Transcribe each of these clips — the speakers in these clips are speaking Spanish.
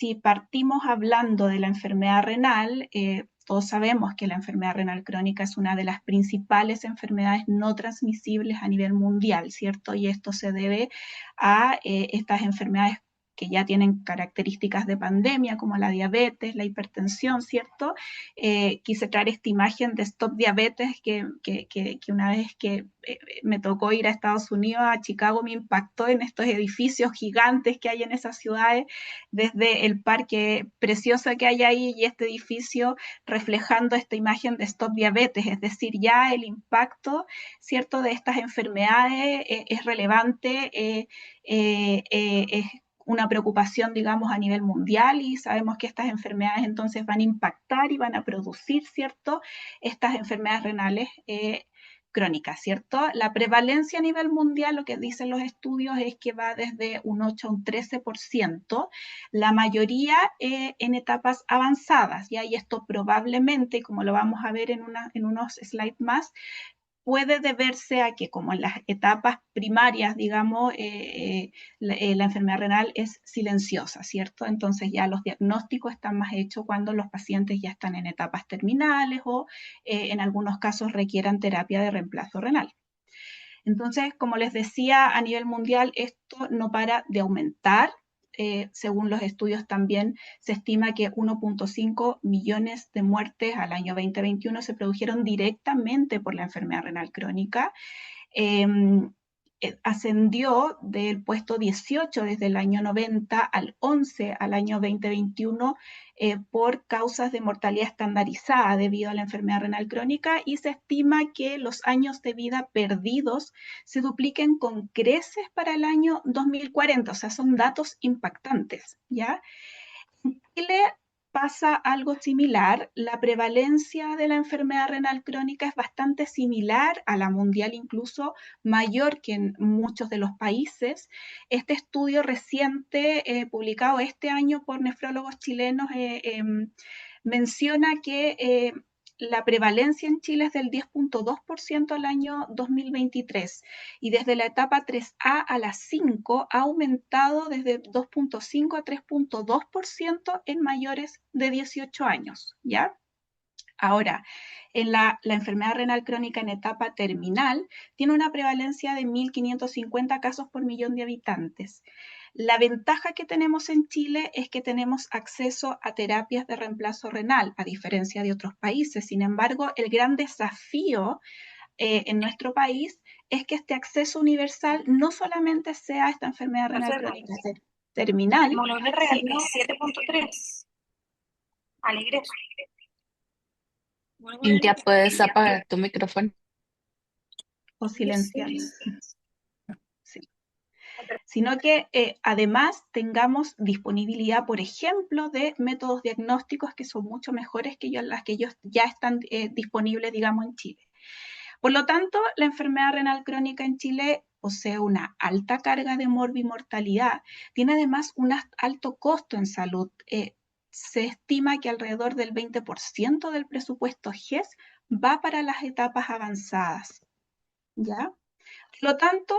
si partimos hablando de la enfermedad renal, todos sabemos que la enfermedad renal crónica es una de las principales enfermedades no transmisibles a nivel mundial, ¿cierto? Y esto se debe a estas enfermedades que ya tienen características de pandemia, como la diabetes, la hipertensión, ¿cierto? Quise traer esta imagen de Stop Diabetes, que una vez que me tocó ir a Estados Unidos, a Chicago, me impactó en estos edificios gigantes que hay en esas ciudades, desde el parque precioso que hay ahí y este edificio reflejando esta imagen de Stop Diabetes, es decir, ya el impacto, ¿cierto?, de estas enfermedades es relevante, es una preocupación, digamos, a nivel mundial y sabemos que estas enfermedades entonces van a impactar y van a producir, ¿cierto?, estas enfermedades renales crónicas, ¿cierto? La prevalencia a nivel mundial, lo que dicen los estudios, es que va desde un 8 a un 13%, la mayoría en etapas avanzadas, ¿ya? Y esto probablemente, como lo vamos a ver en unos slides más, puede deberse a que como en las etapas primarias, digamos, la enfermedad renal es silenciosa, ¿cierto? Entonces ya los diagnósticos están más hechos cuando los pacientes ya están en etapas terminales o en algunos casos requieran terapia de reemplazo renal. Entonces, como les decía, a nivel mundial esto no para de aumentar. Según los estudios también se estima que 1.5 millones de muertes al año 2021 se produjeron directamente por la enfermedad renal crónica. Ascendió del puesto 18 desde el año 90 al 11 al año 2021 por causas de mortalidad estandarizada debido a la enfermedad renal crónica, y se estima que los años de vida perdidos se dupliquen con creces para el año 2040, o sea, son datos impactantes, ¿ya? En Chile pasa algo similar. La prevalencia de la enfermedad renal crónica es bastante similar a la mundial, incluso mayor que en muchos de los países. Este estudio reciente, publicado este año por nefrólogos chilenos, menciona que la prevalencia en Chile es del 10.2% al año 2023 y desde la etapa 3A a la 5 ha aumentado desde 2.5 a 3.2% en mayores de 18 años, ¿ya? Ahora, en la enfermedad renal crónica en etapa terminal tiene una prevalencia de 1.550 casos por millón de habitantes. La ventaja que tenemos en Chile es que tenemos acceso a terapias de reemplazo renal, a diferencia de otros países. Sin embargo, el gran desafío en nuestro país es que este acceso universal no solamente sea esta enfermedad renal crónica terminal, sino 7.3 al ingreso. Cintia, ¿puedes apagar tu micrófono? O silenciar. Sí. Sino que además tengamos disponibilidad, por ejemplo, de métodos diagnósticos que son mucho mejores que las que ellos ya están disponibles, digamos, en Chile. Por lo tanto, la enfermedad renal crónica en Chile posee una alta carga de morbimortalidad, tiene además un alto costo en salud. Se estima que alrededor del 20% del presupuesto GES va para las etapas avanzadas, ¿ya? Por lo tanto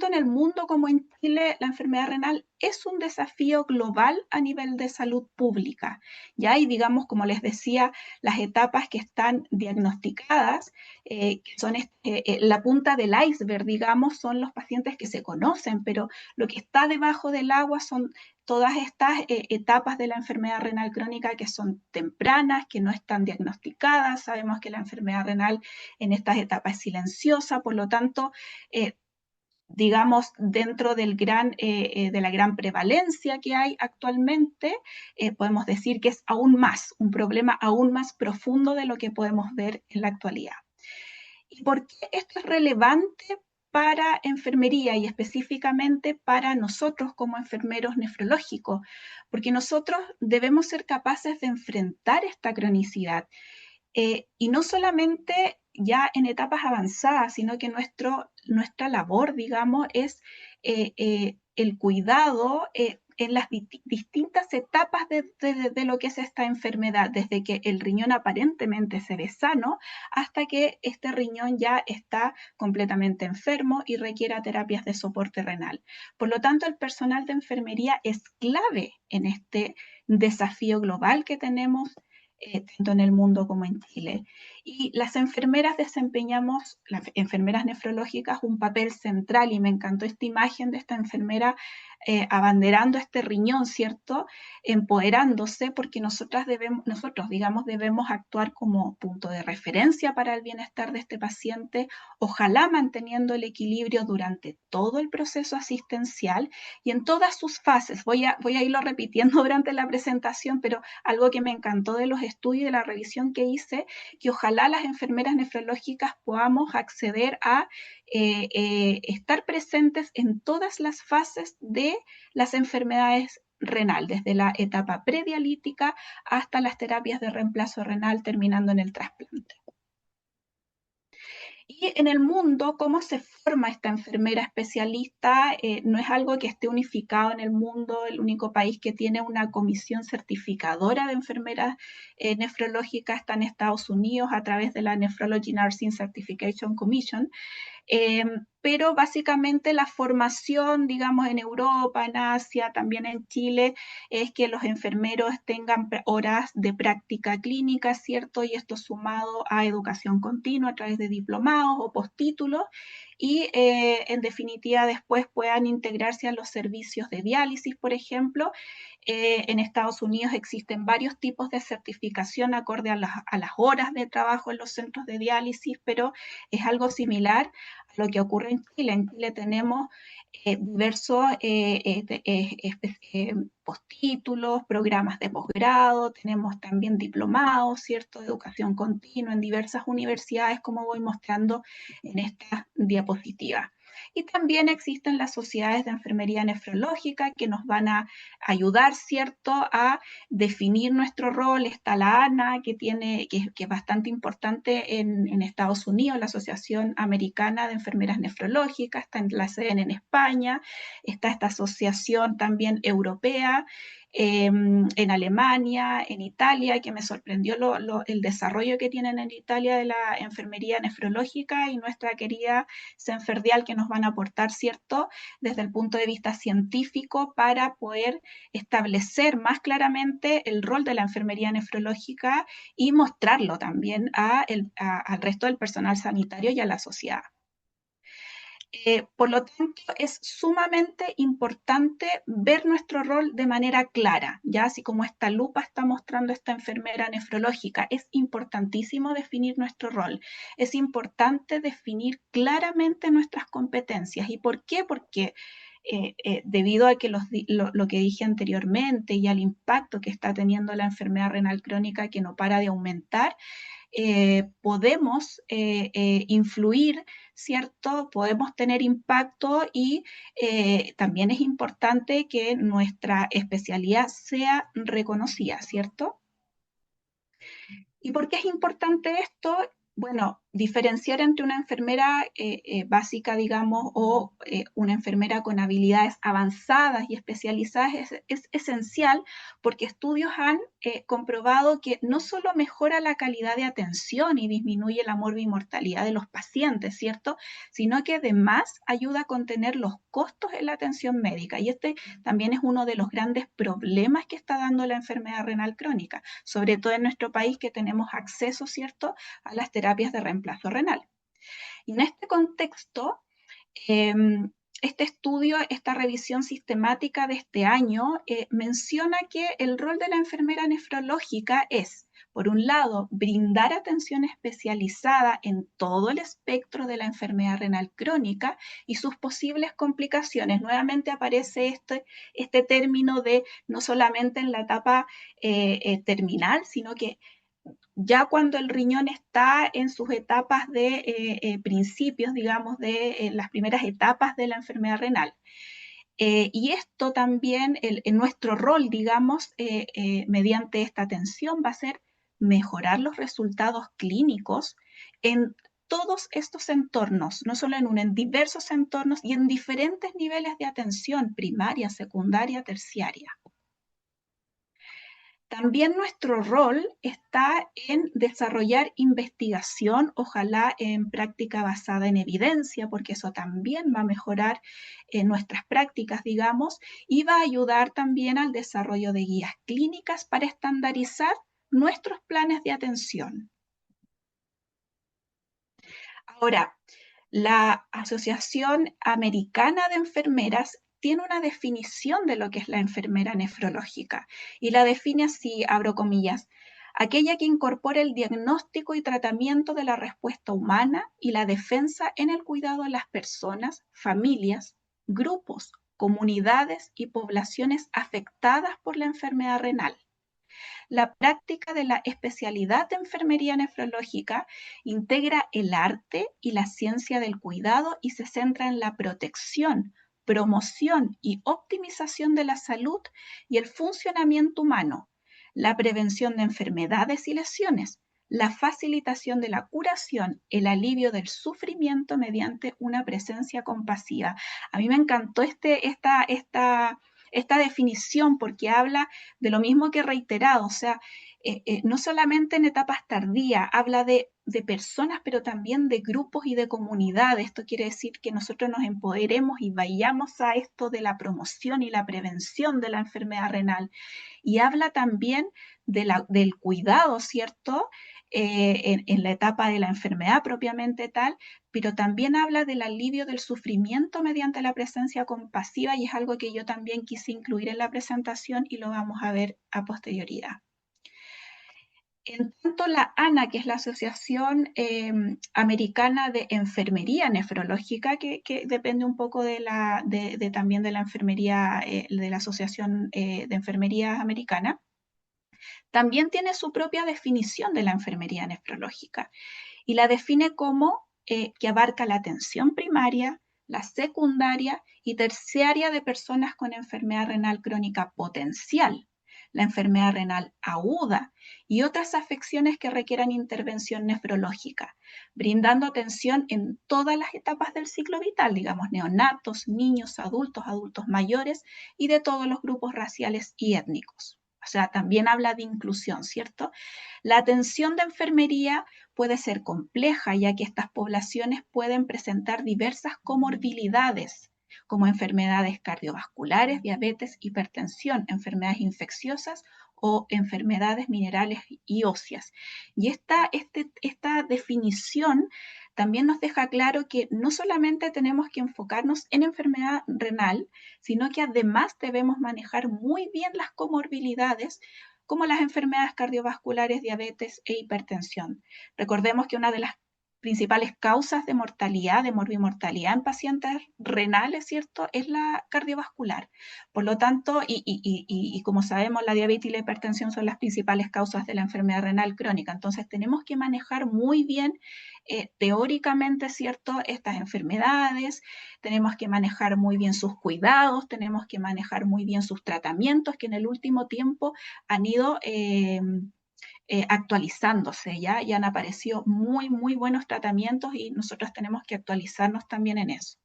en el mundo como en Chile, la enfermedad renal es un desafío global a nivel de salud pública. Ya, y digamos, como les decía, las etapas que están diagnosticadas, que son la punta del iceberg, digamos, son los pacientes que se conocen, pero lo que está debajo del agua son todas estas etapas de la enfermedad renal crónica que son tempranas, que no están diagnosticadas. Sabemos que la enfermedad renal en estas etapas es silenciosa, por lo tanto, digamos, dentro de la gran prevalencia que hay actualmente, podemos decir que es aún más, un problema aún más profundo de lo que podemos ver en la actualidad. ¿Y por qué esto es relevante para enfermería y específicamente para nosotros como enfermeros nefrológicos? Porque nosotros debemos ser capaces de enfrentar esta cronicidad. Y no solamente ya en etapas avanzadas, sino que nuestra labor, digamos, es el cuidado en las distintas etapas de lo que es esta enfermedad, desde que el riñón aparentemente se ve sano hasta que este riñón ya está completamente enfermo y requiera terapias de soporte renal. Por lo tanto, el personal de enfermería es clave en este desafío global que tenemos tanto en el mundo como en Chile. Y las enfermeras desempeñamos, las enfermeras nefrológicas, un papel central, y me encantó esta imagen de esta enfermera abanderando este riñón, ¿cierto? Empoderándose, porque nosotros, digamos, debemos actuar como punto de referencia para el bienestar de este paciente, ojalá manteniendo el equilibrio durante todo el proceso asistencial y en todas sus fases. Voy a irlo repitiendo durante la presentación, pero algo que me encantó de los estudios y de la revisión que hice, que ojalá las enfermeras nefrológicas podamos acceder a estar presentes en todas las fases de las enfermedades renal, desde la etapa predialítica hasta las terapias de reemplazo renal, terminando en el trasplante. Y en el mundo, ¿cómo se forma esta enfermera especialista? No es algo que esté unificado en el mundo. El único país que tiene una comisión certificadora de enfermeras nefrológicas está en Estados Unidos a través de la Nephrology Nursing Certification Commission. Pero básicamente la formación, digamos, en Europa, en Asia, también en Chile, es que los enfermeros tengan horas de práctica clínica, ¿cierto? Y esto sumado a educación continua a través de diplomados o postítulos y en definitiva después puedan integrarse a los servicios de diálisis, por ejemplo. En Estados Unidos existen varios tipos de certificación acorde a las horas de trabajo en los centros de diálisis, pero es algo similar a lo que ocurre en Chile. En Chile tenemos diversos postítulos, programas de posgrado, tenemos también diplomados, ¿cierto? De educación continua en diversas universidades, como voy mostrando en esta diapositiva. Y también existen las sociedades de enfermería nefrológica que nos van a ayudar, ¿cierto?, a definir nuestro rol. Está la ANA, que es bastante importante en Estados Unidos, la Asociación Americana de Enfermeras Nefrológicas, está en la sede en España, está esta asociación también europea, en Alemania, en Italia, que me sorprendió el desarrollo que tienen en Italia de la enfermería nefrológica, y nuestra querida Senferdial, que nos van a aportar, ¿cierto?, desde el punto de vista científico para poder establecer más claramente el rol de la enfermería nefrológica y mostrarlo también al resto del personal sanitario y a la sociedad. Por lo tanto, es sumamente importante ver nuestro rol de manera clara, ya así como esta lupa está mostrando esta enfermera nefrológica. Es importantísimo definir nuestro rol, es importante definir claramente nuestras competencias. ¿Y por qué? Porque debido a que lo que dije anteriormente y al impacto que está teniendo la enfermedad renal crónica que no para de aumentar, podemos influir, ¿cierto? Podemos tener impacto y también es importante que nuestra especialidad sea reconocida, ¿cierto? ¿Y por qué es importante esto? Bueno, diferenciar entre una enfermera básica, digamos, o una enfermera con habilidades avanzadas y especializadas es esencial, porque estudios han comprobado que no solo mejora la calidad de atención y disminuye la morbimortalidad de los pacientes, ¿cierto?, sino que además ayuda a contener los costos en la atención médica. Y este también es uno de los grandes problemas que está dando la enfermedad renal crónica, sobre todo en nuestro país, que tenemos acceso, ¿cierto?, a las terapias de reemplazo renal. Y en este contexto, este estudio, esta revisión sistemática de este año, menciona que el rol de la enfermera nefrológica es, por un lado, brindar atención especializada en todo el espectro de la enfermedad renal crónica y sus posibles complicaciones. Nuevamente aparece este término de no solamente en la etapa terminal, sino que ya cuando el riñón está en sus etapas de principios, digamos, de las primeras etapas de la enfermedad renal. Y esto también, en nuestro rol, digamos, mediante esta atención, va a ser mejorar los resultados clínicos en todos estos entornos, no solo en uno, en diversos entornos y en diferentes niveles de atención, primaria, secundaria, terciaria. También nuestro rol está en desarrollar investigación, ojalá en práctica basada en evidencia, porque eso también va a mejorar nuestras prácticas, digamos, y va a ayudar también al desarrollo de guías clínicas para estandarizar nuestros planes de atención. Ahora, la Asociación Americana de Enfermeras tiene una definición de lo que es la enfermera nefrológica y la define así, abro comillas, aquella que incorpora el diagnóstico y tratamiento de la respuesta humana y la defensa en el cuidado de las personas, familias, grupos, comunidades y poblaciones afectadas por la enfermedad renal. La práctica de la especialidad de enfermería nefrológica integra el arte y la ciencia del cuidado y se centra en la protección, promoción y optimización de la salud y el funcionamiento humano, la prevención de enfermedades y lesiones, la facilitación de la curación, el alivio del sufrimiento mediante una presencia compasiva. A mí me encantó esta definición porque habla de lo mismo que he reiterado, o sea, no solamente en etapas tardías, habla de personas, pero también de grupos y de comunidades. Esto quiere decir que nosotros nos empoderemos y vayamos a esto de la promoción y la prevención de la enfermedad renal. Y habla también del cuidado, ¿cierto? En la etapa de la enfermedad propiamente tal, pero también habla del alivio del sufrimiento mediante la presencia compasiva y es algo que yo también quise incluir en la presentación y lo vamos a ver a posterioridad. En tanto, la ANA, que es la Asociación Americana de Enfermería Nefrológica, que depende un poco también de la enfermería, de la Asociación de Enfermería Americana, también tiene su propia definición de la enfermería nefrológica y la define como que abarca la atención primaria, la secundaria y terciaria de personas con enfermedad renal crónica potencial, la enfermedad renal aguda y otras afecciones que requieran intervención nefrológica, brindando atención en todas las etapas del ciclo vital, digamos, neonatos, niños, adultos mayores y de todos los grupos raciales y étnicos. O sea, también habla de inclusión, ¿cierto? La atención de enfermería puede ser compleja, ya que estas poblaciones pueden presentar diversas comorbilidades, como enfermedades cardiovasculares, diabetes, hipertensión, enfermedades infecciosas o enfermedades minerales y óseas. Y esta definición también nos deja claro que no solamente tenemos que enfocarnos en enfermedad renal, sino que además debemos manejar muy bien las comorbilidades como las enfermedades cardiovasculares, diabetes e hipertensión. Recordemos que una de las principales causas de mortalidad, de morbimortalidad en pacientes renales, ¿cierto?, es la cardiovascular. Por lo tanto, y como sabemos, la diabetes y la hipertensión son las principales causas de la enfermedad renal crónica. Entonces, tenemos que manejar muy bien, teóricamente, ¿cierto?, estas enfermedades, tenemos que manejar muy bien sus cuidados, tenemos que manejar muy bien sus tratamientos, que en el último tiempo han ido actualizándose, ¿ya? Y han aparecido muy, muy buenos tratamientos y nosotros tenemos que actualizarnos también en eso.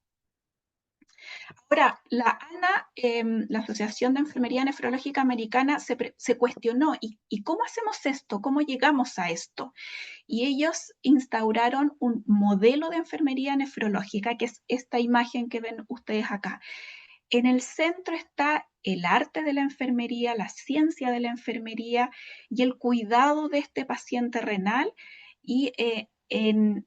Ahora, la ANA, la Asociación de Enfermería Nefrológica Americana, se cuestionó, ¿y cómo hacemos esto? ¿Cómo llegamos a esto? Y ellos instauraron un modelo de enfermería nefrológica, que es esta imagen que ven ustedes acá. En el centro está el arte de la enfermería, la ciencia de la enfermería y el cuidado de este paciente renal. Y en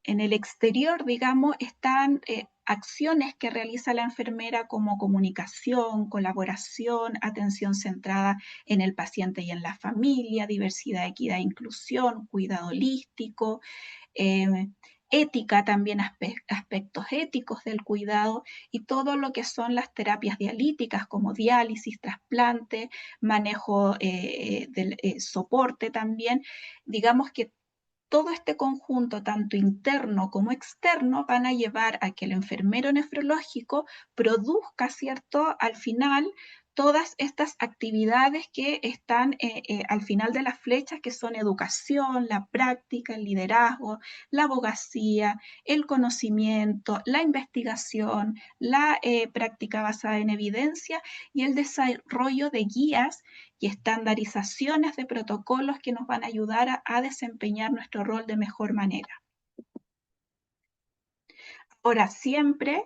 el exterior, digamos, están acciones que realiza la enfermera como comunicación, colaboración, atención centrada en el paciente y en la familia, diversidad, equidad, inclusión, cuidado holístico, eh, ética también, aspectos éticos del cuidado y todo lo que son las terapias dialíticas como diálisis, trasplante, manejo del soporte también. Digamos que todo este conjunto, tanto interno como externo, van a llevar a que el enfermero nefrológico produzca, ¿cierto?, al final todas estas actividades que están al final de las flechas, que son educación, la práctica, el liderazgo, la abogacía, el conocimiento, la investigación, la práctica basada en evidencia y el desarrollo de guías y estandarizaciones de protocolos que nos van a ayudar a desempeñar nuestro rol de mejor manera. Ahora, siempre,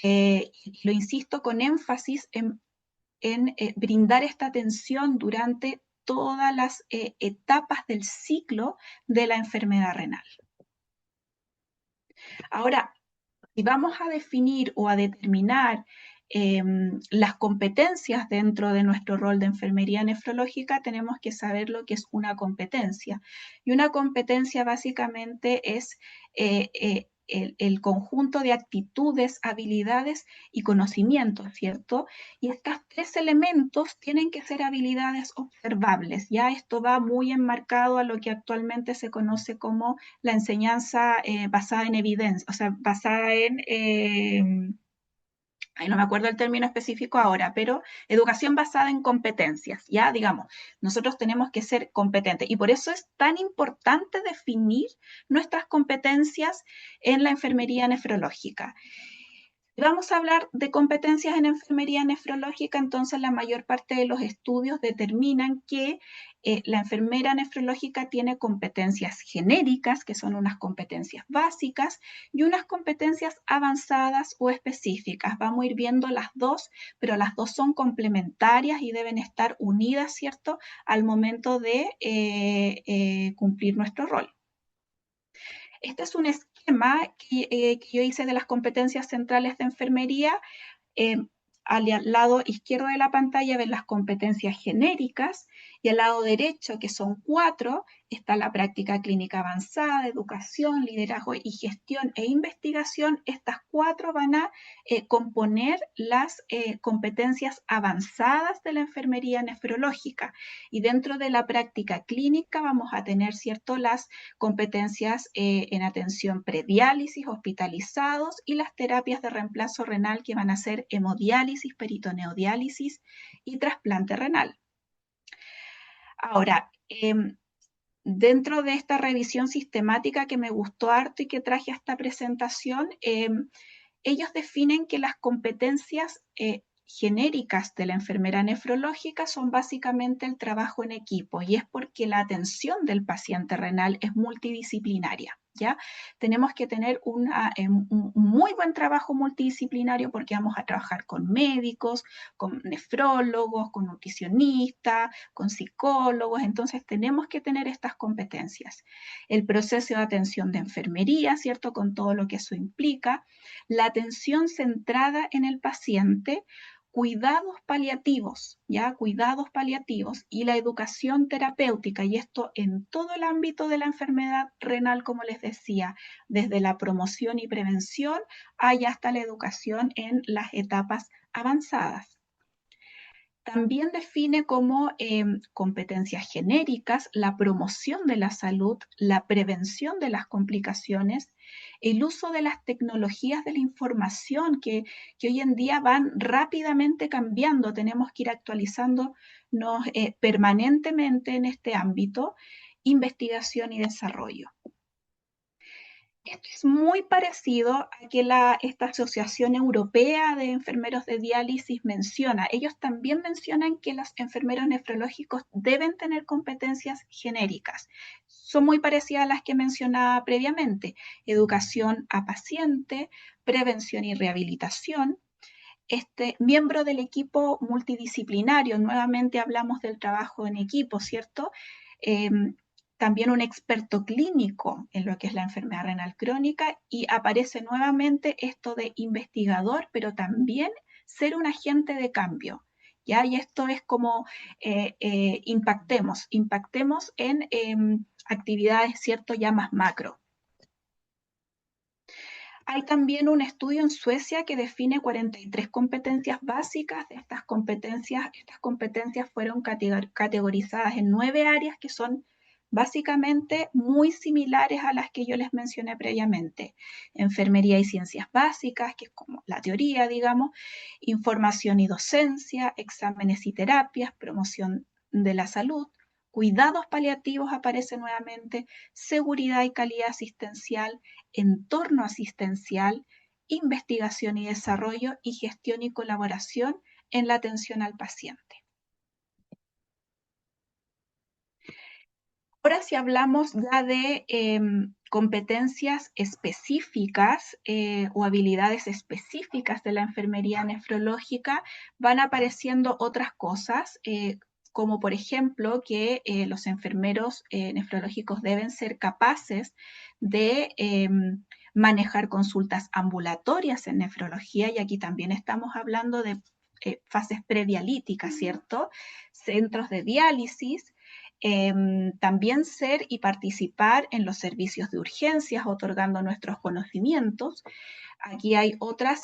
lo insisto con énfasis en brindar esta atención durante todas las etapas del ciclo de la enfermedad renal. Ahora, si vamos a definir o a determinar las competencias dentro de nuestro rol de enfermería nefrológica, tenemos que saber lo que es una competencia. Y una competencia básicamente es el conjunto de actitudes, habilidades y conocimientos, ¿cierto? Y estos tres elementos tienen que ser habilidades observables. Ya esto va muy enmarcado a lo que actualmente se conoce como la enseñanza basada en evidencia, o sea, basada en no me acuerdo el término específico ahora, pero educación basada en competencias, ya digamos, nosotros tenemos que ser competentes y por eso es tan importante definir nuestras competencias en la enfermería nefrológica. Vamos a hablar de competencias en enfermería nefrológica, entonces la mayor parte de los estudios determinan que la enfermera nefrológica tiene competencias genéricas, que son unas competencias básicas, y unas competencias avanzadas o específicas. Vamos a ir viendo las dos, pero las dos son complementarias y deben estar unidas, ¿cierto?, al momento de cumplir nuestro rol. Este es un esquema que yo hice de las competencias centrales de enfermería. Al lado izquierdo de la pantalla ven las competencias genéricas y al lado derecho, que son 4, está la práctica clínica avanzada, educación, liderazgo y gestión e investigación. Estas 4 van a componer las competencias avanzadas de la enfermería nefrológica. Y dentro de la práctica clínica vamos a tener, ¿cierto?, las competencias en atención prediálisis, hospitalizados y las terapias de reemplazo renal que van a ser hemodiálisis, peritoneodiálisis y trasplante renal. Ahora, dentro de esta revisión sistemática que me gustó harto y que traje a esta presentación, ellos definen que las competencias genéricas de la enfermera nefrológica son básicamente el trabajo en equipo y es porque la atención del paciente renal es multidisciplinaria. ¿Ya? Tenemos que tener un muy buen trabajo multidisciplinario porque vamos a trabajar con médicos, con nefrólogos, con nutricionistas, con psicólogos, entonces tenemos que tener estas competencias. El proceso de atención de enfermería, ¿cierto? Con todo lo que eso implica, la atención centrada en el paciente, cuidados paliativos, ¿ya? Cuidados paliativos y la educación terapéutica, y esto en todo el ámbito de la enfermedad renal, como les decía, desde la promoción y prevención hasta la educación en las etapas avanzadas. También define como competencias genéricas la promoción de la salud, la prevención de las complicaciones, el uso de las tecnologías de la información que hoy en día van rápidamente cambiando, tenemos que ir actualizándonos permanentemente en este ámbito, investigación y desarrollo. Esto es muy parecido a que esta Asociación Europea de Enfermeros de Diálisis menciona. Ellos también mencionan que los enfermeros nefrológicos deben tener competencias genéricas. Son muy parecidas a las que mencionaba previamente. Educación a paciente, prevención y rehabilitación. Miembro del equipo multidisciplinario, nuevamente hablamos del trabajo en equipo, ¿cierto? También un experto clínico en lo que es la enfermedad renal crónica y aparece nuevamente esto de investigador, pero también ser un agente de cambio. ¿Ya? Y esto es como impactemos en actividades, ¿cierto?, ya más macro. Hay también un estudio en Suecia que define 43 competencias básicas. De estas competencias fueron categorizadas en 9 áreas que son básicamente muy similares a las que yo les mencioné previamente. Enfermería y ciencias básicas, que es como la teoría, digamos, información y docencia, exámenes y terapias, promoción de la salud, cuidados paliativos aparece nuevamente, seguridad y calidad asistencial, entorno asistencial, investigación y desarrollo y gestión y colaboración en la atención al paciente. Ahora si hablamos ya de competencias específicas o habilidades específicas de la enfermería nefrológica, van apareciendo otras cosas, como por ejemplo que los enfermeros nefrológicos deben ser capaces de manejar consultas ambulatorias en nefrología, y aquí también estamos hablando de fases predialíticas, ¿cierto? Centros de diálisis, también ser y participar en los servicios de urgencias, otorgando nuestros conocimientos. Aquí hay otras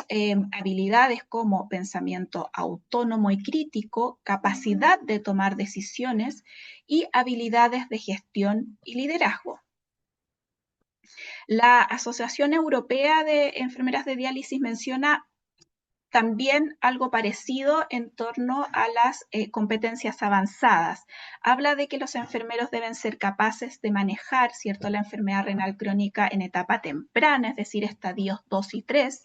habilidades como pensamiento autónomo y crítico, capacidad de tomar decisiones y habilidades de gestión y liderazgo. La Asociación Europea de Enfermeras de Diálisis menciona también algo parecido en torno a las competencias avanzadas. Habla de que los enfermeros deben ser capaces de manejar, ¿cierto?, la enfermedad renal crónica en etapa temprana, es decir, estadios 2 y 3,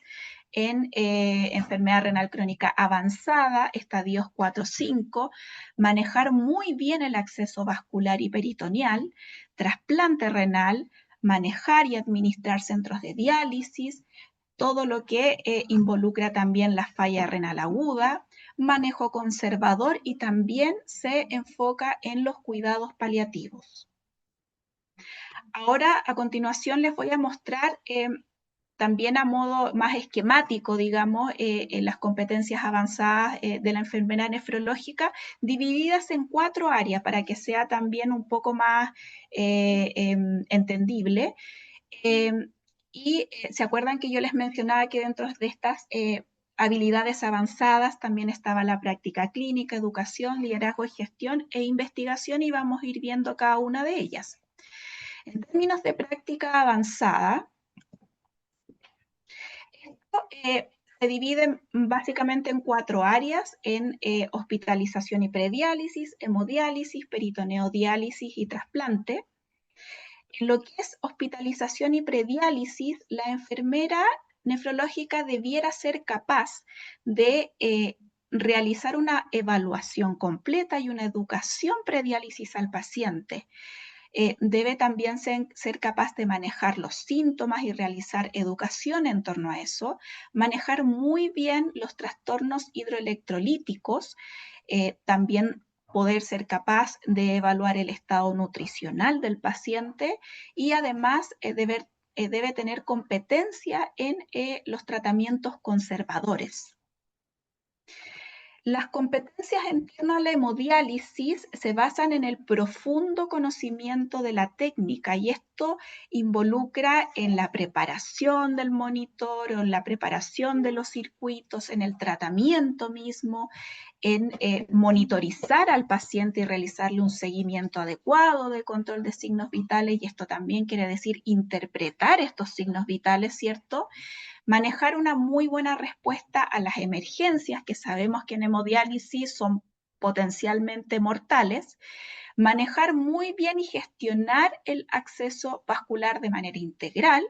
en enfermedad renal crónica avanzada, estadios 4 5, manejar muy bien el acceso vascular y peritoneal, trasplante renal, manejar y administrar centros de diálisis, todo lo que involucra también la falla renal aguda, manejo conservador y también se enfoca en los cuidados paliativos. Ahora, a continuación, les voy a mostrar también a modo más esquemático, digamos, las competencias avanzadas de la enfermera nefrológica, divididas en 4 áreas para que sea también un poco más entendible. Y se acuerdan que yo les mencionaba que dentro de estas habilidades avanzadas también estaba la práctica clínica, educación, liderazgo y gestión e investigación, y vamos a ir viendo cada una de ellas. En términos de práctica avanzada, esto se divide básicamente en 4 áreas, en hospitalización y prediálisis, hemodiálisis, peritoneodiálisis y trasplante. En lo que es hospitalización y prediálisis, la enfermera nefrológica debiera ser capaz de realizar una evaluación completa y una educación prediálisis al paciente. Debe también ser capaz de manejar los síntomas y realizar educación en torno a eso, manejar muy bien los trastornos hidroelectrolíticos, también poder ser capaz de evaluar el estado nutricional del paciente y además debe tener competencia en los tratamientos conservadores. Las competencias en torno a la hemodiálisis se basan en el profundo conocimiento de la técnica, y esto involucra en la preparación del monitor o en la preparación de los circuitos, en el tratamiento mismo, en monitorizar al paciente y realizarle un seguimiento adecuado de control de signos vitales, y esto también quiere decir interpretar estos signos vitales, ¿cierto? Manejar una muy buena respuesta a las emergencias, que sabemos que en hemodiálisis son potencialmente mortales, manejar muy bien y gestionar el acceso vascular de manera integral,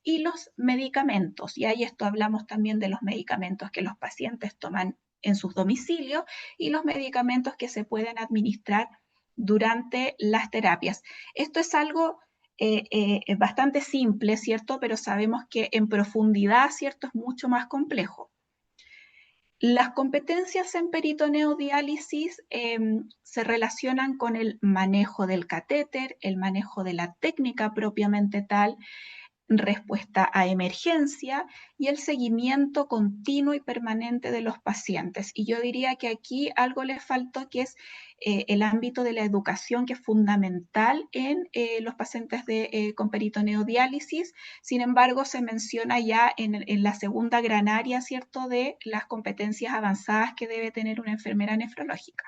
y los medicamentos, y ahí esto hablamos también de los medicamentos que los pacientes toman en sus domicilios y los medicamentos que se pueden administrar durante las terapias. Esto es algo bastante simple, ¿cierto? Pero sabemos que en profundidad, ¿cierto?, es mucho más complejo. Las competencias en peritoneodiálisis se relacionan con el manejo del catéter, el manejo de la técnica propiamente tal, respuesta a emergencia y el seguimiento continuo y permanente de los pacientes. Y yo diría que aquí algo les faltó, que es el ámbito de la educación, que es fundamental en los pacientes con peritoneodiálisis. Sin embargo, se menciona ya en la segunda gran área, ¿cierto?, de las competencias avanzadas que debe tener una enfermera nefrológica.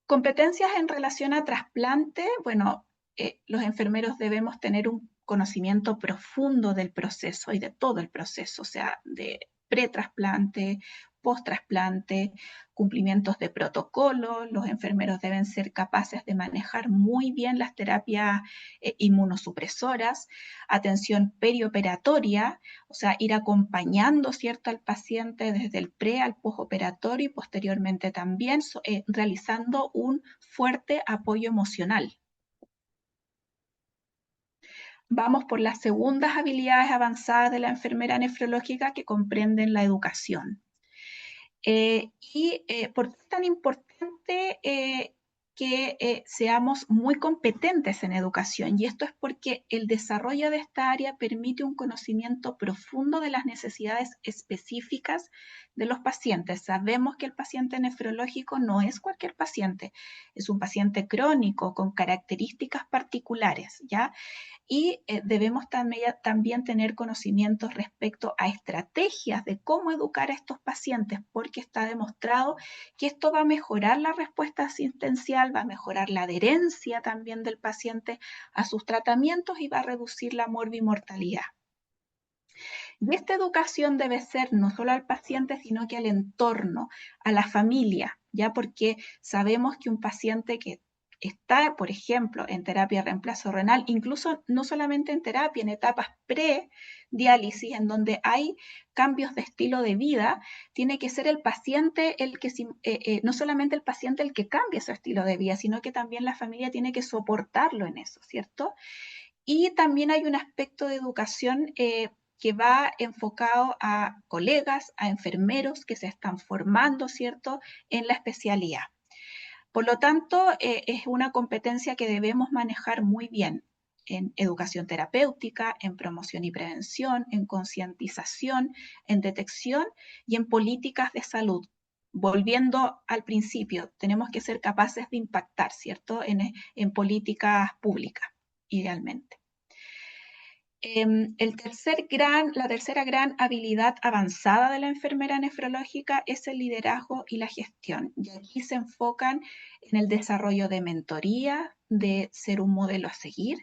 Competencias en relación a trasplante, bueno, los enfermeros debemos tener un conocimiento profundo del proceso y de todo el proceso, o sea, de pretrasplante, post-trasplante, cumplimientos de protocolo. Los enfermeros deben ser capaces de manejar muy bien las terapias inmunosupresoras, atención perioperatoria, o sea, ir acompañando, ¿cierto?, al paciente desde el pre al postoperatorio y posteriormente también realizando un fuerte apoyo emocional. Vamos por las segundas habilidades avanzadas de la enfermera nefrológica, que comprenden la educación. ¿Por qué es tan importante que seamos muy competentes en educación? Y esto es porque el desarrollo de esta área permite un conocimiento profundo de las necesidades específicas de los pacientes. Sabemos que el paciente nefrológico no es cualquier paciente, es un paciente crónico con características particulares, ¿ya? Y debemos también tener conocimientos respecto a estrategias de cómo educar a estos pacientes, porque está demostrado que esto va a mejorar la respuesta asistencial, va a mejorar la adherencia también del paciente a sus tratamientos y va a reducir la morbimortalidad. Y esta educación debe ser no solo al paciente, sino que al entorno, a la familia, ya, porque sabemos que un paciente que está, por ejemplo, en terapia de reemplazo renal, incluso no solamente en terapia, en etapas pre-diálisis, en donde hay cambios de estilo de vida, tiene que ser el paciente el que, no solamente el paciente el que cambie su estilo de vida, sino que también la familia tiene que soportarlo en eso, ¿cierto? Y también hay un aspecto de educación que va enfocado a colegas, a enfermeros que se están formando, ¿cierto?, en la especialidad. Por lo tanto, es una competencia que debemos manejar muy bien en educación terapéutica, en promoción y prevención, en concientización, en detección y en políticas de salud. Volviendo al principio, tenemos que ser capaces de impactar, ¿cierto?, en políticas públicas, idealmente. La tercera gran habilidad avanzada de la enfermera nefrológica es el liderazgo y la gestión. Y aquí se enfocan en el desarrollo de mentoría, de ser un modelo a seguir,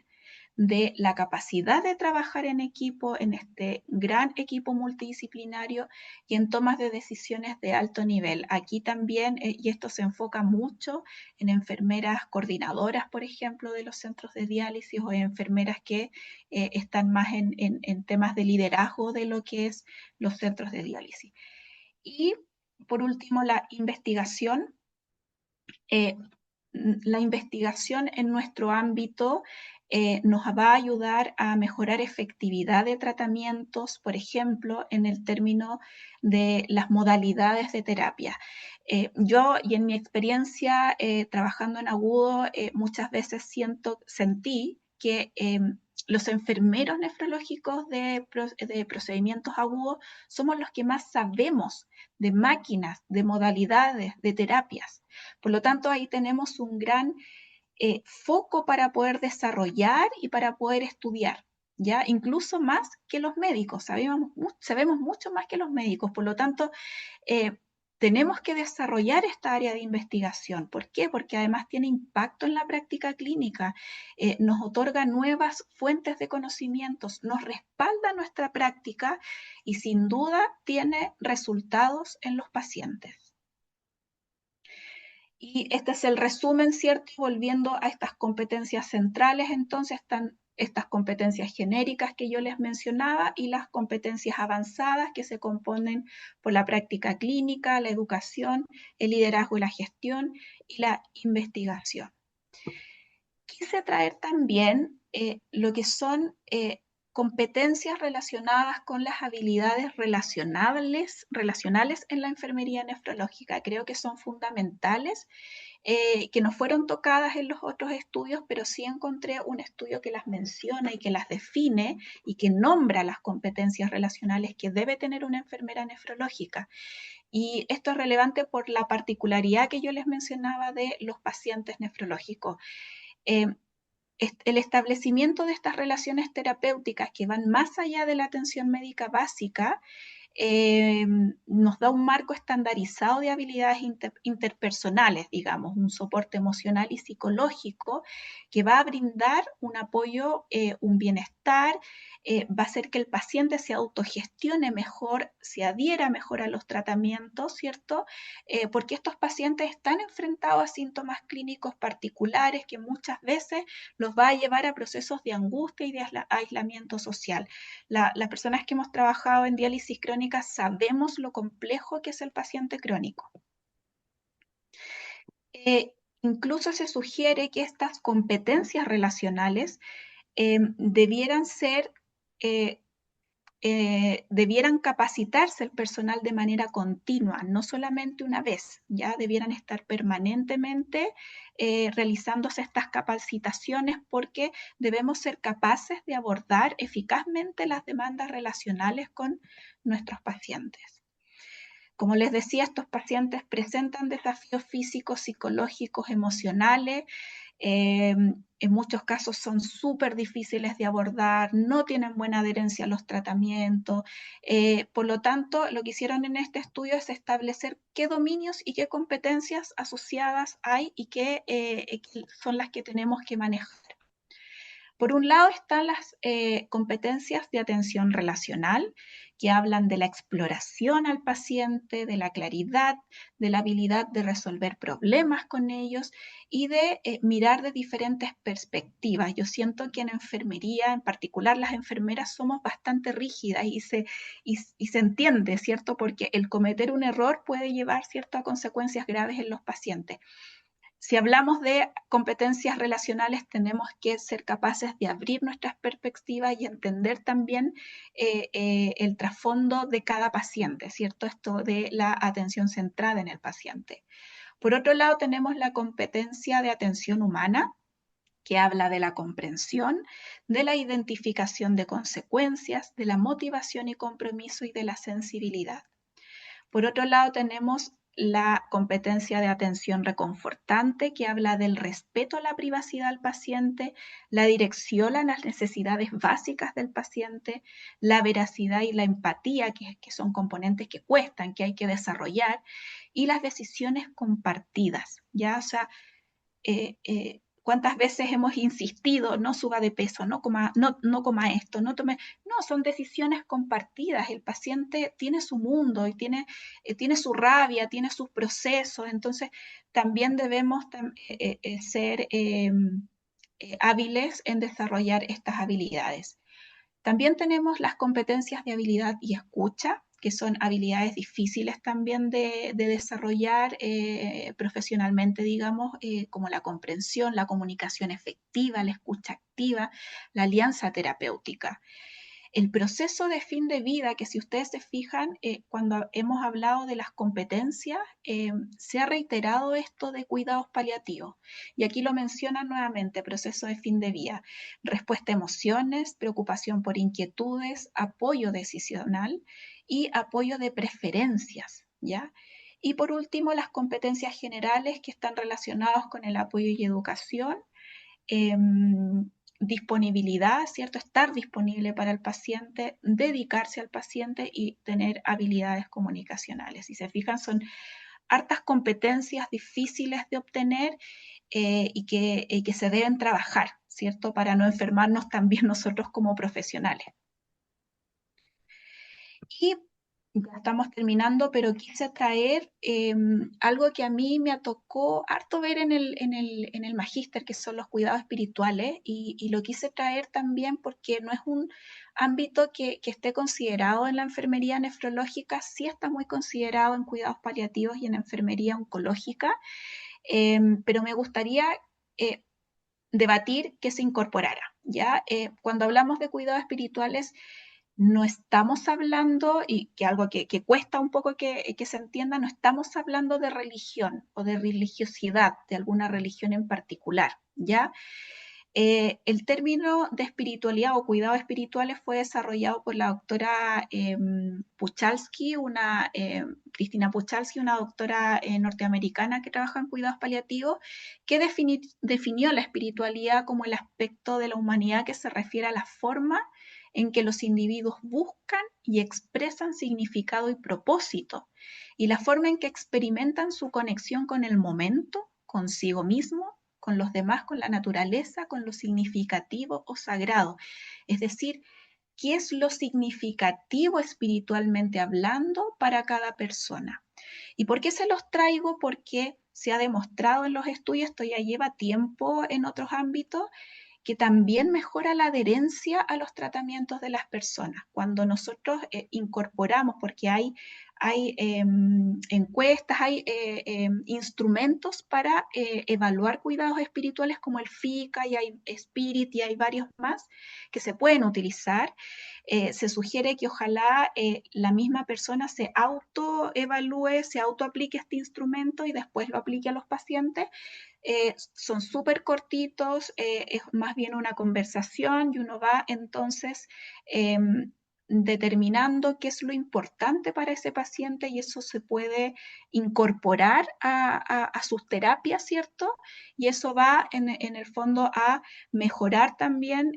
de la capacidad de trabajar en equipo, en este gran equipo multidisciplinario y en tomas de decisiones de alto nivel. Aquí también, y esto se enfoca mucho en enfermeras coordinadoras, por ejemplo, de los centros de diálisis, o enfermeras que están más en temas de liderazgo de lo que es los centros de diálisis. Y por último, la investigación. La investigación en nuestro ámbito nos va a ayudar a mejorar efectividad de tratamientos, por ejemplo, en el término de las modalidades de terapia. Yo, y en mi experiencia trabajando en agudo, muchas veces sentí que los enfermeros nefrológicos de procedimientos agudos somos los que más sabemos de máquinas, de modalidades, de terapias. Por lo tanto, ahí tenemos un gran foco para poder desarrollar y para poder estudiar, ¿ya? Incluso más que los médicos, sabemos mucho más que los médicos. Por lo tanto, tenemos que desarrollar esta área de investigación. ¿Por qué? Porque además tiene impacto en la práctica clínica, nos otorga nuevas fuentes de conocimientos, nos respalda nuestra práctica y sin duda tiene resultados en los pacientes. Y este es el resumen, ¿cierto? Volviendo a estas competencias centrales, entonces están estas competencias genéricas que yo les mencionaba y las competencias avanzadas que se componen por la práctica clínica, la educación, el liderazgo y la gestión y la investigación. Quise traer también lo que son competencias relacionadas con las habilidades relacionales en la enfermería nefrológica. Creo que son fundamentales, que no fueron tocadas en los otros estudios, pero sí encontré un estudio que las menciona y que las define y que nombra las competencias relacionales que debe tener una enfermera nefrológica. Y esto es relevante por la particularidad que yo les mencionaba de los pacientes nefrológicos. El establecimiento de estas relaciones terapéuticas que van más allá de la atención médica básica nos da un marco estandarizado de habilidades interpersonales, digamos, un soporte emocional y psicológico que va a brindar un apoyo, un bienestar, va a hacer que el paciente se autogestione mejor, se adhiera mejor a los tratamientos, ¿cierto? Porque estos pacientes están enfrentados a síntomas clínicos particulares que muchas veces los va a llevar a procesos de angustia y de aislamiento social. Las personas que hemos trabajado en diálisis crónica sabemos lo complejo que es el paciente crónico. Incluso se sugiere que estas competencias relacionales debieran ser debieran capacitarse el personal de manera continua, no solamente una vez, ya debieran estar permanentemente realizándose estas capacitaciones porque debemos ser capaces de abordar eficazmente las demandas relacionales con nuestros pacientes. Como les decía, estos pacientes presentan desafíos físicos, psicológicos, emocionales. En muchos casos son súper difíciles de abordar, no tienen buena adherencia a los tratamientos. Por lo tanto, lo que hicieron en este estudio es establecer qué dominios y qué competencias asociadas hay y qué son las que tenemos que manejar. Por un lado están las competencias de atención relacional, que hablan de la exploración al paciente, de la claridad, de la habilidad de resolver problemas con ellos y de mirar de diferentes perspectivas. Yo siento que en enfermería, en particular las enfermeras, somos bastante rígidas y se entiende, ¿cierto? Porque el cometer un error puede llevar, ¿cierto?, a consecuencias graves en los pacientes. Si hablamos de competencias relacionales, tenemos que ser capaces de abrir nuestras perspectivas y entender también el trasfondo de cada paciente, ¿cierto? Esto de la atención centrada en el paciente. Por otro lado, tenemos la competencia de atención humana, que habla de la comprensión, de la identificación de consecuencias, de la motivación y compromiso y de la sensibilidad. Por otro lado, tenemos la competencia de atención reconfortante, que habla del respeto a la privacidad del paciente, la dirección a las necesidades básicas del paciente, la veracidad y la empatía, que son componentes que cuestan, que hay que desarrollar, y las decisiones compartidas, ¿ya? O sea, ¿cuántas veces hemos insistido, no suba de peso, no coma esto, no tome? No, son decisiones compartidas. El paciente tiene su mundo y tiene su rabia, tiene sus procesos, entonces también debemos ser hábiles en desarrollar estas habilidades. También tenemos las competencias de habilidad y escucha, que son habilidades difíciles también de desarrollar profesionalmente, digamos, como la comprensión, la comunicación efectiva, la escucha activa, la alianza terapéutica. El proceso de fin de vida, que si ustedes se fijan, cuando hemos hablado de las competencias, se ha reiterado esto de cuidados paliativos. Y aquí lo mencionan nuevamente, proceso de fin de vida, respuesta a emociones, preocupación por inquietudes, apoyo decisional y apoyo de preferencias, ¿ya? Y por último, las competencias generales que están relacionadas con el apoyo y educación. Disponibilidad, ¿cierto? Estar disponible para el paciente, dedicarse al paciente y tener habilidades comunicacionales. Si se fijan, son hartas competencias difíciles de obtener y que se deben trabajar, ¿cierto? Para no enfermarnos también nosotros como profesionales. Y ya estamos terminando, pero quise traer algo que a mí me tocó harto ver en el magíster, que son los cuidados espirituales, y lo quise traer también porque no es un ámbito que esté considerado en la enfermería nefrológica, sí está muy considerado en cuidados paliativos y en enfermería oncológica, pero me gustaría debatir que se incorporara, ¿ya? Cuando hablamos de cuidados espirituales, no estamos hablando, y que algo que cuesta un poco que se entienda, no estamos hablando de religión o de religiosidad, de alguna religión en particular, ¿ya? El término de espiritualidad o cuidados espirituales fue desarrollado por la doctora Puchalski, Cristina Puchalski, una doctora norteamericana que trabaja en cuidados paliativos, que definió la espiritualidad como el aspecto de la humanidad que se refiere a la forma en que los individuos buscan y expresan significado y propósito, y la forma en que experimentan su conexión con el momento, consigo mismo, con los demás, con la naturaleza, con lo significativo o sagrado. Es decir, qué es lo significativo espiritualmente hablando para cada persona. ¿Y por qué se los traigo? Porque se ha demostrado en los estudios, esto ya lleva tiempo en otros ámbitos, que también mejora la adherencia a los tratamientos de las personas. Cuando nosotros incorporamos, porque hay encuestas, hay instrumentos para evaluar cuidados espirituales como el FICA y hay Spirit y hay varios más que se pueden utilizar. Se sugiere que ojalá la misma persona se autoevalúe, se autoaplique este instrumento y después lo aplique a los pacientes. Son súper cortitos, es más bien una conversación y uno va entonces eh, determinando qué es lo importante para ese paciente y eso se puede incorporar a sus terapias, ¿cierto? Y eso va en el fondo a mejorar también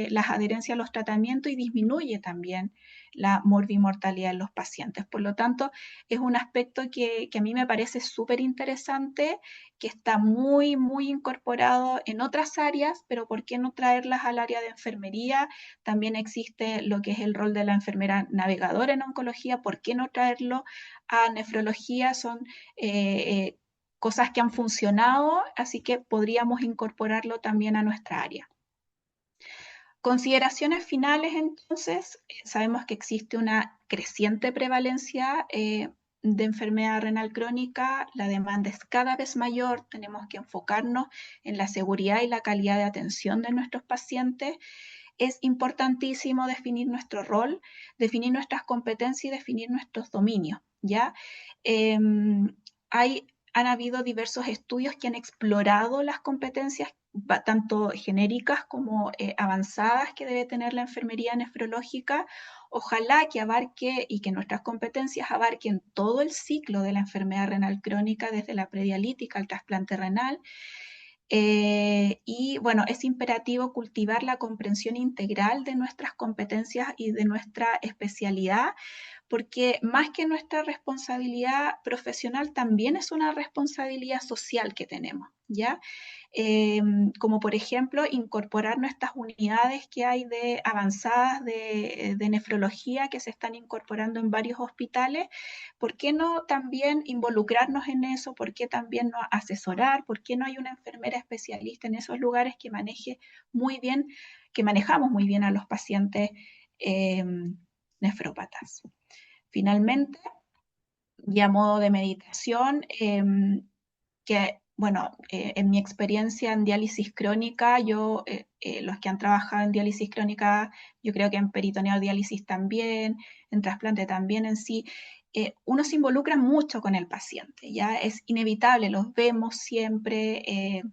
las adherencias a los tratamientos y disminuye también la morbimortalidad en los pacientes. Por lo tanto, es un aspecto que a mí me parece súper interesante, que está muy, muy incorporado en otras áreas, pero ¿por qué no traerlas al área de enfermería? También existe lo que es el rol de la enfermera navegadora en oncología, ¿por qué no traerlo a nefrología? Son cosas que han funcionado, así que podríamos incorporarlo también a nuestra área. Consideraciones finales, entonces, sabemos que existe una creciente prevalencia de enfermedad renal crónica, la demanda es cada vez mayor, tenemos que enfocarnos en la seguridad y la calidad de atención de nuestros pacientes. Es importantísimo definir nuestro rol, definir nuestras competencias y definir nuestros dominios, ¿ya? Eh, Han habido diversos estudios que han explorado las competencias tanto genéricas como avanzadas que debe tener la enfermería nefrológica. Ojalá que abarque y que nuestras competencias abarquen todo el ciclo de la enfermedad renal crónica, desde la predialítica al trasplante renal. Y bueno, es imperativo cultivar la comprensión integral de nuestras competencias y de nuestra especialidad, porque más que nuestra responsabilidad profesional, también es una responsabilidad social que tenemos, ¿ya? Eh, Como por ejemplo incorporar nuestras unidades que hay de avanzadas de nefrología que se están incorporando en varios hospitales. ¿Por qué no también involucrarnos en eso? ¿Por qué también no asesorar? ¿Por qué no hay una enfermera especialista en esos lugares que maneje muy bien, que manejamos muy bien a los pacientes eh, nefrópatas? Finalmente, y a modo de meditación, que, bueno, en mi experiencia en diálisis crónica, los que han trabajado en diálisis crónica, yo creo que en peritoneal diálisis también, en trasplante también en sí, uno se involucra mucho con el paciente, ya es inevitable, los vemos siempre, eh,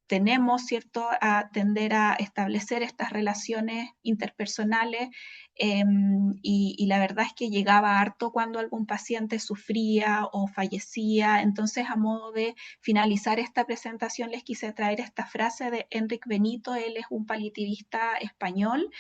tenemos, ¿cierto?, a tender a establecer estas relaciones interpersonales y la verdad es que llegaba harto cuando algún paciente sufría o fallecía. Entonces, a modo de finalizar esta presentación, les quise traer esta frase de Enric Benito, él es un paliativista español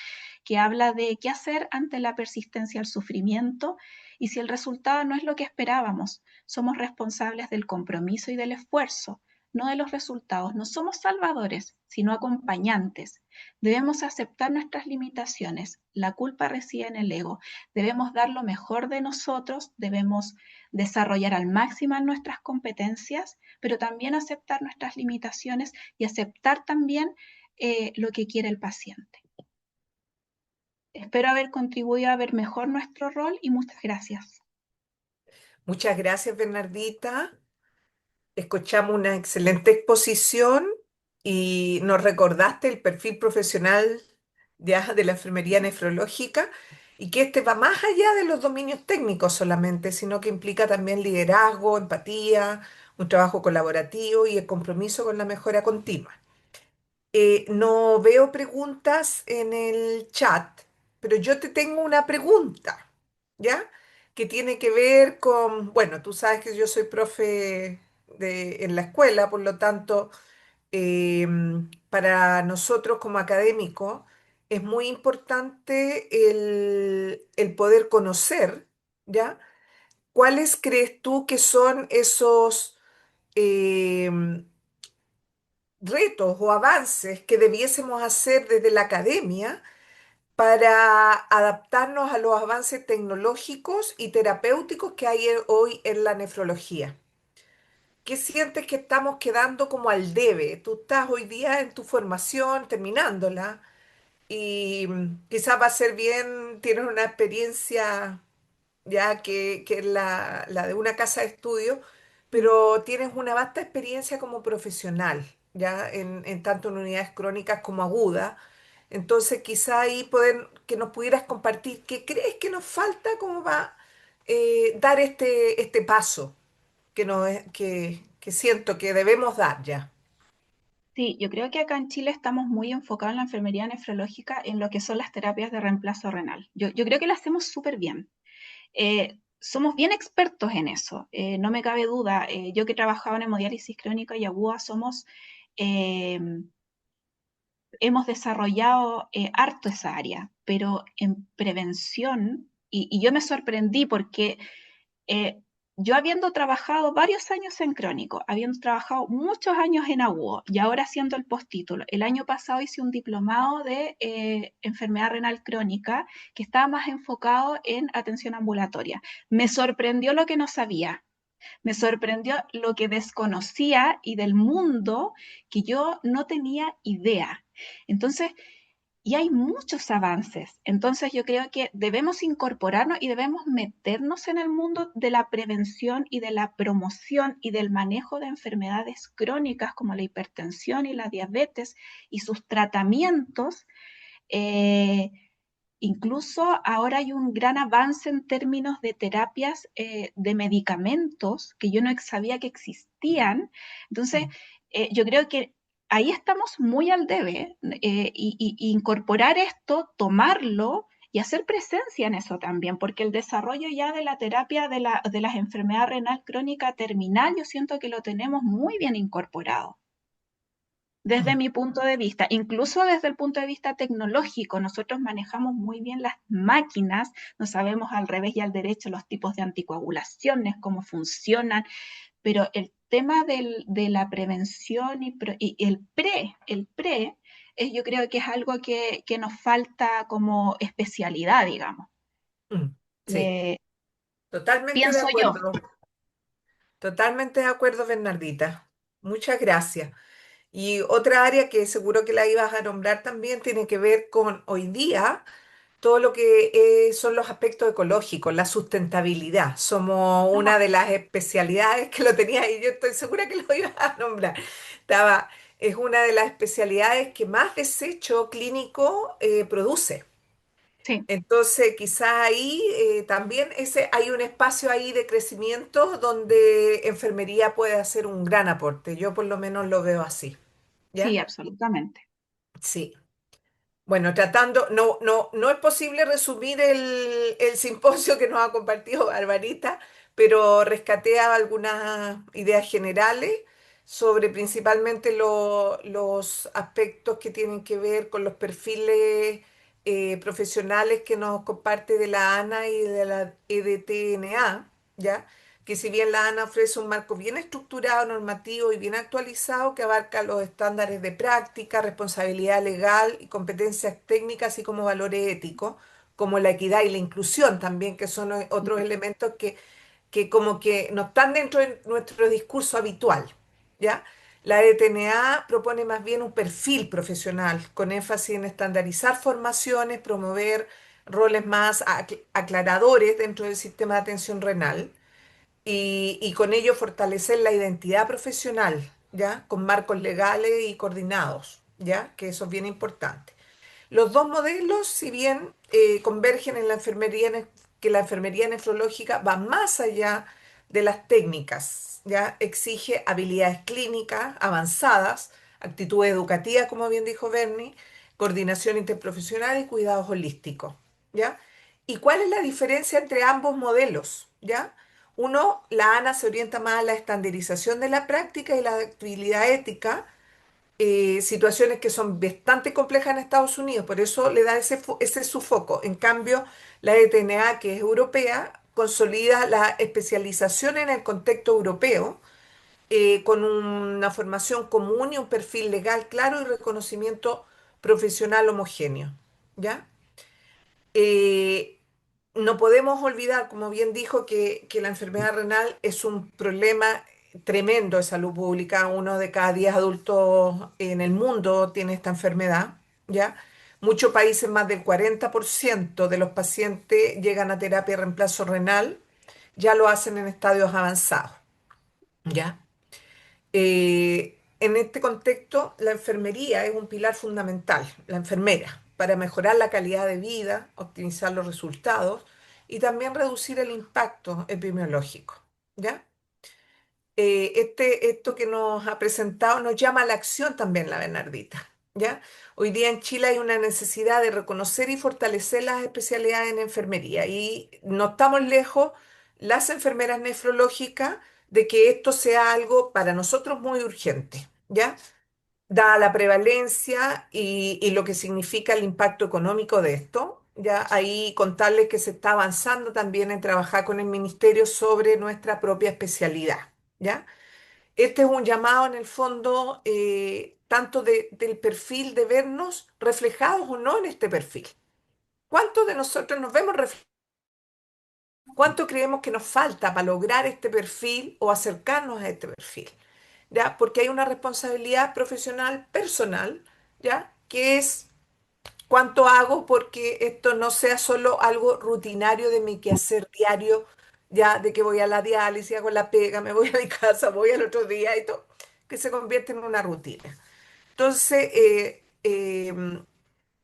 que habla de qué hacer ante la persistencia al sufrimiento y si el resultado no es lo que esperábamos, somos responsables del compromiso y del esfuerzo, no de los resultados. No somos salvadores, sino acompañantes. Debemos aceptar nuestras limitaciones. La culpa reside en el ego. Debemos dar lo mejor de nosotros, debemos desarrollar al máximo nuestras competencias, pero también aceptar nuestras limitaciones y aceptar también lo que quiere el paciente. Espero haber contribuido a ver mejor nuestro rol y muchas gracias. Muchas gracias, Bernardita. Escuchamos una excelente exposición y nos recordaste el perfil profesional ya de la enfermería nefrológica y que este va más allá de los dominios técnicos solamente, sino que implica también liderazgo, empatía, un trabajo colaborativo y el compromiso con la mejora continua. No veo preguntas en el chat, pero yo te tengo una pregunta, ¿ya? Que tiene que ver con, bueno, tú sabes que yo soy profe en la escuela, por lo tanto, para nosotros como académicos, es muy importante el poder conocer, ¿ya? ¿Cuáles crees tú que son esos em, retos o avances que debiésemos hacer desde la academia para adaptarnos a los avances tecnológicos y terapéuticos que hay hoy en la nefrología? ¿Qué sientes que estamos quedando como al debe? Tú estás hoy día en tu formación, terminándola, y quizás va a ser bien, tienes una experiencia ya que es la de una casa de estudio, Mm. pero tienes una vasta experiencia como profesional, ya en tanto en unidades crónicas como agudas. Entonces, quizá ahí que nos pudieras compartir qué crees que nos falta como va dar este paso que siento que debemos dar ya. Sí, yo creo que acá en Chile estamos muy enfocados en la enfermería nefrológica en lo que son las terapias de reemplazo renal. Yo creo que lo hacemos súper bien. Somos bien expertos en eso, no me cabe duda. Yo que he trabajado en hemodiálisis crónica y aguda, eh, hemos desarrollado harto esa área, pero en prevención, y yo me sorprendí porque eh, yo habiendo trabajado varios años en crónico, habiendo trabajado muchos años en agudo y ahora haciendo el postítulo, el año pasado hice un diplomado de enfermedad renal crónica que estaba más enfocado en atención ambulatoria. Me sorprendió lo que no sabía. Me sorprendió lo que desconocía y del mundo que yo no tenía idea. Entonces, y hay muchos avances. Entonces yo creo que debemos incorporarnos y debemos meternos en el mundo de la prevención y de la promoción y del manejo de enfermedades crónicas como la hipertensión y la diabetes y sus tratamientos. Eh, Incluso ahora hay un gran avance en términos de terapias de medicamentos que yo no sabía que existían. Entonces, yo creo que ahí estamos muy al debe y incorporar esto, tomarlo y hacer presencia en eso también, porque el desarrollo ya de la terapia de las enfermedades renal crónica terminal, yo siento que lo tenemos muy bien incorporado desde Mm. mi punto de vista, incluso desde el punto de vista tecnológico, nosotros manejamos muy bien las máquinas, no sabemos al revés y al derecho los tipos de anticoagulaciones, cómo funcionan, pero el tema de la prevención y el pre, yo creo que es algo que nos falta como especialidad, digamos. Mm. Sí, Eh, totalmente de Pienso yo. acuerdo. Totalmente de acuerdo, Bernardita. Muchas gracias. Y otra área que seguro que la ibas a nombrar también tiene que ver con hoy día todo lo que son los aspectos ecológicos, la sustentabilidad. Somos una Ah, de las especialidades que lo tenía y yo estoy segura que lo ibas a nombrar. Estaba, es una de las especialidades que más desecho clínico produce. sí. Entonces, quizás ahí también hay un espacio ahí de crecimiento donde enfermería puede hacer un gran aporte. Yo por lo menos lo veo así. Sí, ¿Ya? absolutamente. Sí. Bueno, no es posible resumir el simposio que nos ha compartido Barbarita, pero rescaté algunas ideas generales sobre principalmente los aspectos que tienen que ver con los perfiles profesionales que nos comparte de la ANA y de la EDTNA, ¿ya? Que si bien la ANA ofrece un marco bien estructurado, normativo y bien actualizado que abarca los estándares de práctica, responsabilidad legal y competencias técnicas, así como valores éticos, como la equidad y la inclusión también, que son otros elementos que como que no están dentro de nuestro discurso habitual, ¿ya? La ETNA propone más bien un perfil profesional con énfasis en estandarizar formaciones, promover roles más aclaradores dentro del sistema de atención renal y con ello fortalecer la identidad profesional, ¿ya? Con marcos legales y coordinados, ¿ya? Que eso es bien importante. Los dos modelos, si bien convergen en la que la enfermería nefrológica va más allá de las técnicas, ¿ya? Exige habilidades clínicas avanzadas, actitudes educativas, como bien dijo Bernie, coordinación interprofesional y cuidados holísticos, ¿ya? ¿Y cuál es la diferencia entre ambos modelos? ¿Ya? La ANA se orienta más a la estandarización de la práctica y la actividad ética, situaciones que son bastante complejas en Estados Unidos, por eso le da ese es su foco. En cambio, la ETNA, que es europea, consolida la especialización en el contexto europeo, con una formación común y un perfil legal claro y reconocimiento profesional homogéneo. ¿Ya? Eh, no podemos olvidar, como bien dijo, que la enfermedad renal es un problema tremendo de salud pública. Uno de cada 10 adultos en el mundo tiene esta enfermedad, ¿ya? Muchos países, más del 40% de los pacientes llegan a terapia de reemplazo renal, ya lo hacen en estadios avanzados, ¿ya? En este contexto, la enfermería es un pilar fundamental, la enfermera, para mejorar la calidad de vida, optimizar los resultados y también reducir el impacto epidemiológico. ¿Ya? Esto que nos ha presentado nos llama a la acción también la Bernardita. ¿Ya? Hoy día en Chile hay una necesidad de reconocer y fortalecer las especialidades en enfermería y no estamos lejos, las enfermeras nefrológicas, de que esto sea algo para nosotros muy urgente. ¿Ya? Dada la prevalencia y lo que significa el impacto económico de esto, ya ahí contarles que se está avanzando también en trabajar con el ministerio sobre nuestra propia especialidad, ¿ya? Este es un llamado en el fondo, tanto del perfil de vernos reflejados o no en este perfil. ¿Cuántos de nosotros nos vemos reflejados? ¿Cuánto creemos que nos falta para lograr este perfil o acercarnos a este perfil? ¿Ya? Porque hay una responsabilidad profesional personal, ¿ya? Que es cuánto hago porque esto no sea solo algo rutinario de mi quehacer diario, ya de que voy a la diálisis, hago la pega, me voy a mi casa, voy al otro día y todo, que se convierte en una rutina. Entonces,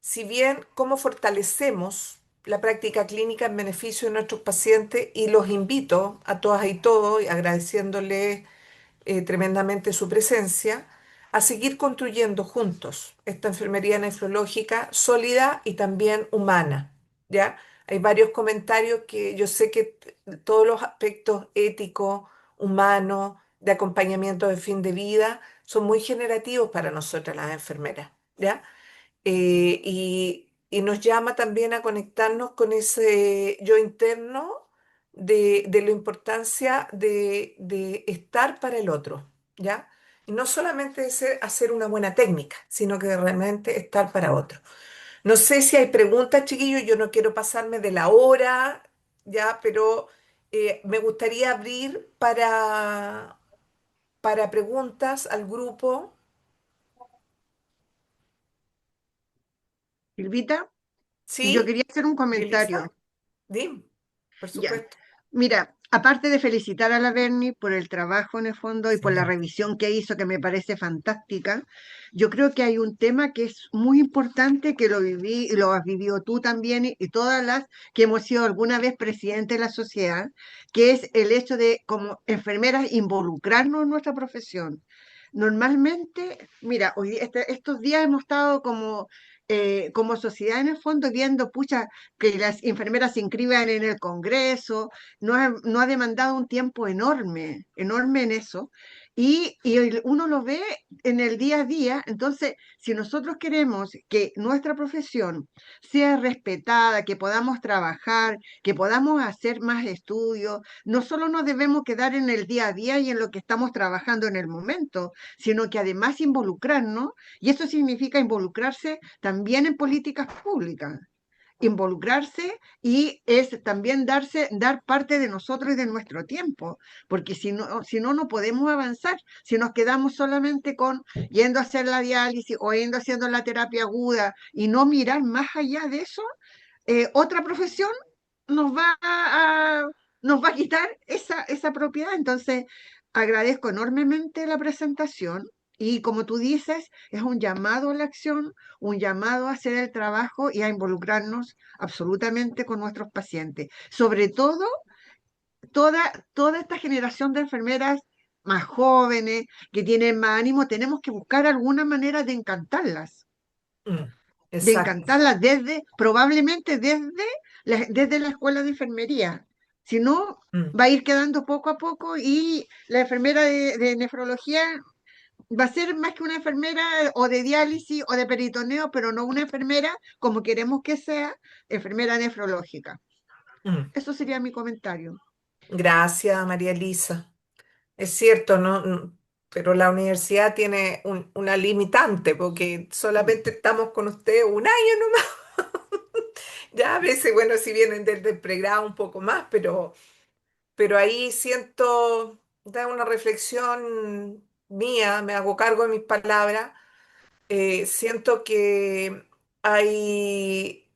si bien cómo fortalecemos la práctica clínica en beneficio de nuestros pacientes, y los invito a todas y todos, y agradeciéndoles tremendamente su presencia, a seguir construyendo juntos esta enfermería nefrológica sólida y también humana, ¿ya? Hay varios comentarios que yo sé que todos los aspectos éticos, humanos, de acompañamiento de fin de vida, son muy generativos para nosotras las enfermeras, ¿ya? Y nos llama también a conectarnos con ese yo interno de la importancia de estar para el otro, ¿ya? Y no solamente de hacer una buena técnica, sino que de realmente estar para otro. No sé si hay preguntas, chiquillos, yo no quiero pasarme de la hora, ¿ya? Pero me gustaría abrir para preguntas al grupo. Silvita, yo ¿Sí? quería hacer un ¿Elisa? comentario. Dim, por Ya. supuesto. Mira, aparte de felicitar a la Berni por el trabajo en el fondo y por la Excelente. revisión que hizo, que me parece fantástica, yo creo que hay un tema que es muy importante, que lo viví, y lo has vivido tú también y todas las que hemos sido alguna vez presidentes de la sociedad, que es el hecho de, como enfermeras, involucrarnos en nuestra profesión. Normalmente, mira, estos días hemos estado como sociedad en el fondo viendo, pucha, que las enfermeras se inscriban en el Congreso, no ha demandado un tiempo enorme, enorme en eso, y uno lo ve en el día a día. Entonces, si nosotros queremos que nuestra profesión sea respetada, que podamos trabajar, que podamos hacer más estudios, no solo nos debemos quedar en el día a día y en lo que estamos trabajando en el momento, sino que además involucrarnos, y eso significa involucrarse también en políticas públicas, involucrarse, y es también dar parte de nosotros y de nuestro tiempo, porque si no, no podemos avanzar. Si nos quedamos solamente con yendo a hacer la diálisis o yendo haciendo la terapia aguda y no mirar más allá de eso, otra profesión nos va nos va a quitar esa propiedad. Entonces, agradezco enormemente la presentación. Y como tú dices, es un llamado a la acción, un llamado a hacer el trabajo y a involucrarnos absolutamente con nuestros pacientes. Sobre todo, toda esta generación de enfermeras más jóvenes, que tienen más ánimo, tenemos que buscar alguna manera Mm, de exacto. encantarlas probablemente desde la escuela de enfermería. Si no, Mm, va a ir quedando poco a poco, y la enfermera de nefrología Va a ser más que una enfermera o de diálisis o de peritoneo, pero no una enfermera como queremos que sea, enfermera nefrológica. Mm. Eso sería mi comentario. Gracias, María Elisa. Es cierto, ¿no? Pero la universidad tiene una limitante porque Mm. solamente estamos con usted un año nomás. Ya a veces, bueno, si vienen desde el pregrado un poco más, pero ahí siento, da una reflexión mía, me hago cargo de mis palabras. Siento que hay,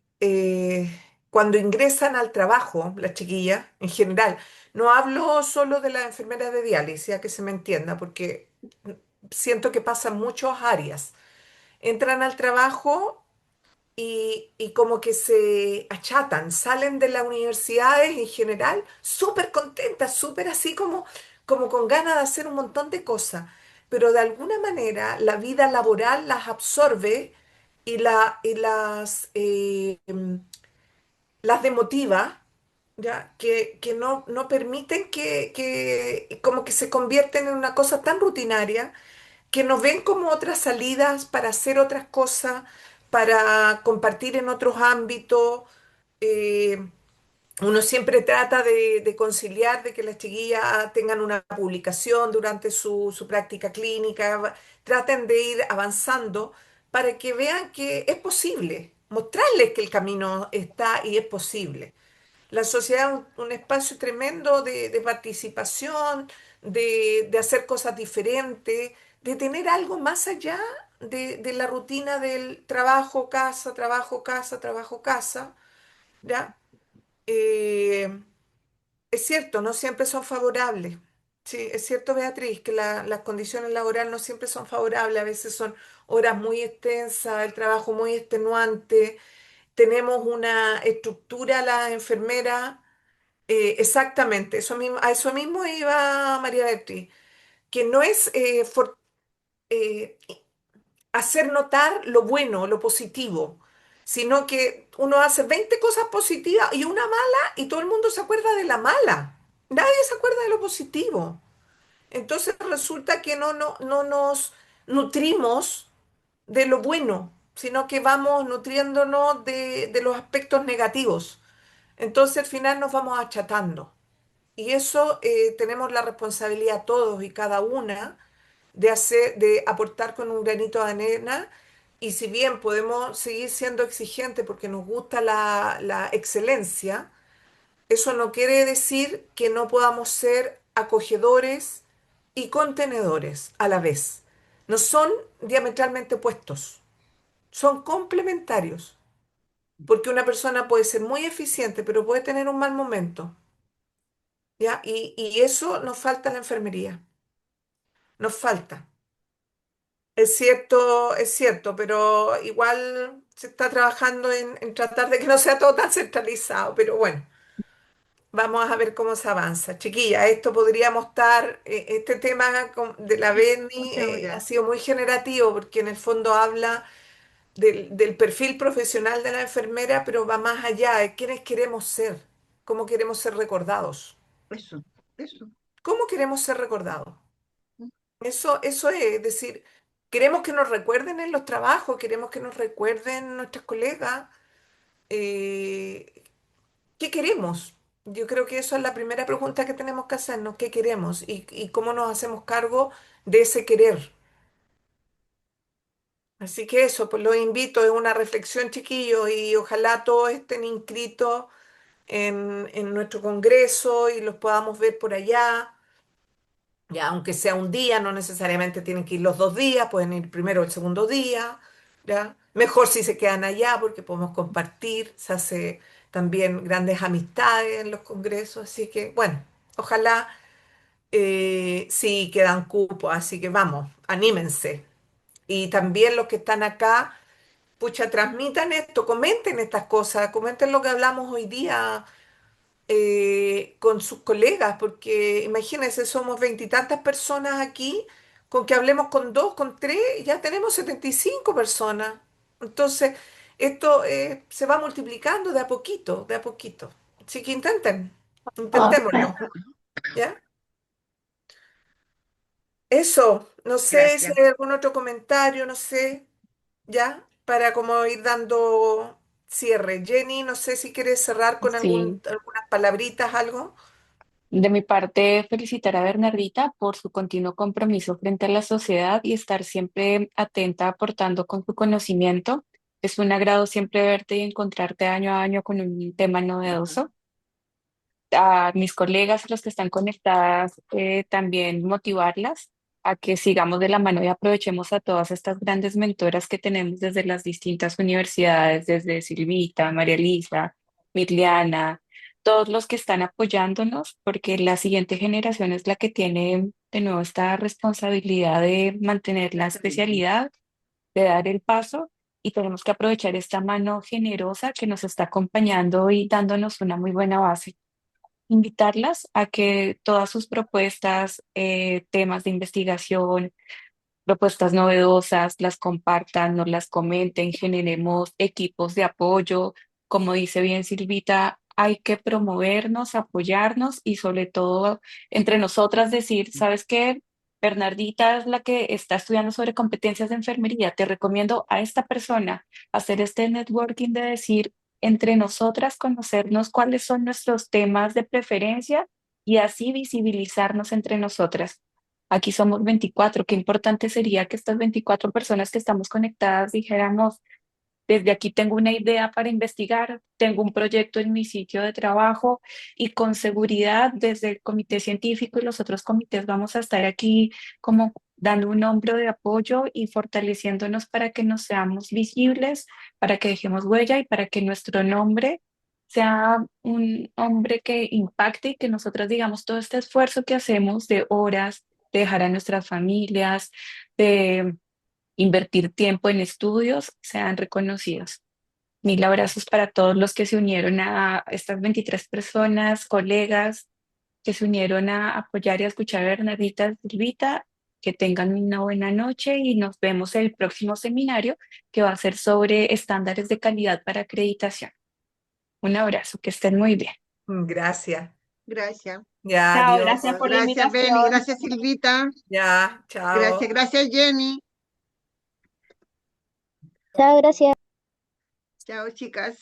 cuando ingresan al trabajo, las chiquillas en general, no hablo solo de las enfermeras de diálisis, a que se me entienda, porque siento que pasan muchas áreas. Entran al trabajo y como que se achatan, salen de las universidades en general súper contentas, súper así como con ganas de hacer un montón de cosas, pero de alguna manera la vida laboral las absorbe y las demotiva, ¿ya? Que no permiten que como que se convierten en una cosa tan rutinaria que nos ven como otras salidas para hacer otras cosas, para compartir en otros ámbitos. Eh, Uno siempre trata de conciliar, de que las chiquillas tengan una publicación durante su práctica clínica, traten de ir avanzando para que vean que es posible, mostrarles que el camino está y es posible. La sociedad es un espacio tremendo de participación, de hacer cosas diferentes, de tener algo más allá de la rutina del trabajo, casa, trabajo, casa, trabajo, casa, ¿ya? Eh, es cierto, no siempre son favorables. Sí, es cierto, Beatriz, que las condiciones laborales no siempre son favorables, a veces son horas muy extensas, el trabajo muy extenuante, tenemos una estructura, las enfermeras. Exactamente, eso mismo, a eso mismo iba María Beatriz, que no es eh, hacer notar lo bueno, lo positivo, sino que uno hace 20 cosas positivas y una mala y todo el mundo se acuerda de la mala. Nadie se acuerda de lo positivo. Entonces resulta que no nos nutrimos de lo bueno, sino que vamos nutriéndonos de los aspectos negativos. Entonces al final nos vamos achatando. Y eso tenemos la responsabilidad todos y cada una de hacer, de aportar con un granito de arena. Y si bien podemos seguir siendo exigentes porque nos gusta la excelencia, eso no quiere decir que no podamos ser acogedores y contenedores a la vez. No son diametralmente opuestos, son complementarios. Porque una persona puede ser muy eficiente, pero puede tener un mal momento. ¿Ya? Y eso nos falta en la enfermería, nos falta. Es cierto, pero igual se está trabajando en tratar de que no sea todo tan centralizado, pero bueno, vamos a ver cómo se avanza. Chiquilla, esto podríamos estar, este tema de la BENI Muchas ha gracias. sido muy generativo porque en el fondo habla del perfil profesional de la enfermera, pero va más allá de quiénes queremos ser, cómo queremos ser recordados, Eso, eso. cómo queremos ser recordados. Eso es decir, queremos que nos recuerden en los trabajos, queremos que nos recuerden nuestras colegas. eh, ¿Qué queremos? Yo creo que eso es la primera pregunta que tenemos que hacernos, ¿qué queremos? Y cómo nos hacemos cargo de ese querer. Así que eso, pues los invito, es una reflexión, chiquillos, y ojalá todos estén inscritos en nuestro congreso y los podamos ver por allá. Ya, aunque sea un día, no necesariamente tienen que ir los 2 días, pueden ir primero o el segundo día, ¿ya? Mejor si se quedan allá porque podemos compartir, se hace también grandes amistades en los congresos, así que bueno, ojalá sí quedan cupos, así que vamos, anímense. Y también los que están acá, pucha, transmitan esto, comenten estas cosas, comenten lo que hablamos hoy día con sus colegas, porque imagínense, somos veintitantas personas aquí, con que hablemos con dos, con tres, ya tenemos 75 personas. Entonces, esto se va multiplicando de a poquito, de a poquito. Así que intenten, intentémoslo, ¿ya? Eso, no sé si Gracias. hay algún otro comentario, no sé, ya, para como ir dando cierre. Jenny, no sé si quieres cerrar con Sí, algunas palabritas, algo. de mi parte, felicitar a Bernardita por su continuo compromiso frente a la sociedad y estar siempre atenta, aportando con su conocimiento. Es un agrado siempre verte y encontrarte año a año con un tema novedoso. A mis colegas, los que están conectadas, también motivarlas a que sigamos de la mano y aprovechemos a todas estas grandes mentoras que tenemos desde las distintas universidades, desde Silvita, María Elisa, Mirliana, todos los que están apoyándonos, porque la siguiente generación es la que tiene de nuevo esta responsabilidad de mantener la especialidad, de dar el paso. Y tenemos que aprovechar esta mano generosa que nos está acompañando y dándonos una muy buena base, invitarlas a que todas sus propuestas, temas de investigación, propuestas novedosas, las compartan, nos las comenten, generemos equipos de apoyo. Como dice bien Silvita, hay que promovernos, apoyarnos y sobre todo entre nosotras decir, ¿sabes qué? Bernardita es la que está estudiando sobre competencias de enfermería. Te recomiendo a esta persona hacer este networking de decir entre nosotras, conocernos cuáles son nuestros temas de preferencia y así visibilizarnos entre nosotras. Aquí somos 24. Qué importante sería que estas 24 personas que estamos conectadas dijéramos, desde aquí tengo una idea para investigar, tengo un proyecto en mi sitio de trabajo y con seguridad desde el comité científico y los otros comités vamos a estar aquí como dando un hombro de apoyo y fortaleciéndonos para que nos seamos visibles, para que dejemos huella y para que nuestro nombre sea un hombre que impacte y que nosotros digamos todo este esfuerzo que hacemos de horas, de dejar a nuestras familias, de invertir tiempo en estudios, sean reconocidos. Mil abrazos para todos los que se unieron a estas 23 personas, colegas que se unieron a apoyar y a escuchar a Bernardita Silvita. Que tengan una buena noche y nos vemos en el próximo seminario que va a ser sobre estándares de calidad para acreditación. Un abrazo, que estén muy bien. Gracias. Gracias. Ya, Chao, adiós. gracias por la Gracias, Beni. invitación. Gracias, Silvita. Ya, Gracias, chao. gracias, Jenny. Chao, gracias. Chao, chicas.